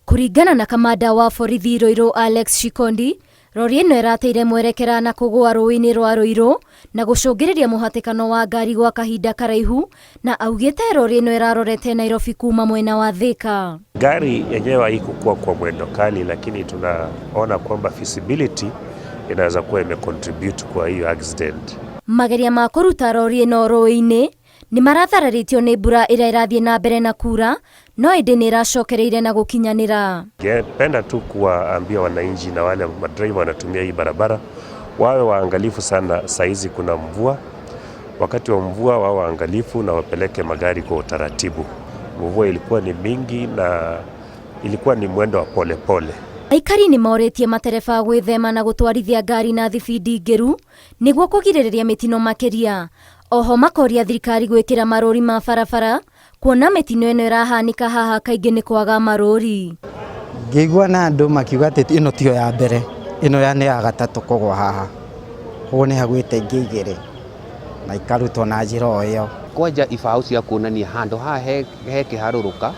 Kuringana na kamanda wa borithi Ruiru Alex Shikondi, rori ĩno ĩrateire mwerekera na kũgũa rũĩ-inĩ rwa Ruiru na gũcũngĩrĩria mũhatĩkano wa ngari gwa kahinda karaihu, na augĩte rori ĩno ĩrarorete Nairobi kuma mwena wa Thika. Gari yenyewe haikuwa kwa mwendo kali, lakini tunaona kwamba feasibility inaweza kuwa imecontribute kwa hiyo accident. Mageria ma kũruta rori ĩno rũĩ-inĩ nĩ marathararĩtio nĩ mbura ĩrĩa ĩrathiĩ na mbere na kura, no ĩndĩ nĩ ĩracokereire na gũkinyanĩra. Ningependa tu kuwaambia wananchi na wale madriver wanatumia hii barabara wawe waangalifu sana. Saizi kuna mvua, wakati wa mvua wawe waangalifu na wapeleke magari kwa utaratibu. Mvua ilikuwa ni mingi na ilikuwa ni mwendo wa pole pole. Aikari nĩ morĩtie matereba gwĩthema na gũtwarithia ngari na thibindi ngĩru nĩguo kũgirĩrĩria mĩtino makĩria. Oho makoria thirikari gwĩkĩra marũri ma barabara, kuona mĩtino ĩno ĩrahanĩka haha kaingĩ nĩ kwaga marũri. Ngĩigua na andũ makiuga atĩ ĩno tiyo ya mbere, ĩno nĩ ya gatatũ kũgwa haha. Ũguo nĩ hagwĩte ingĩ igĩrĩ na ikarutwo na njĩra o ĩyo. Kwanja ibaũ cia kuonania handũ haha he kĩharũrũka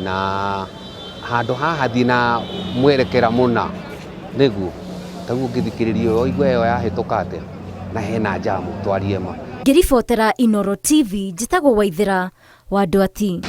na handũ haha thiĩ na mwerekera mũna nĩguo taguo ngĩthikĩrĩria ũigua ĩyo yahĩtũka atĩa na hena njamu twarie ma. Ngĩribotera Inooro TV, njĩtagwo Waithĩra wa Ndwati.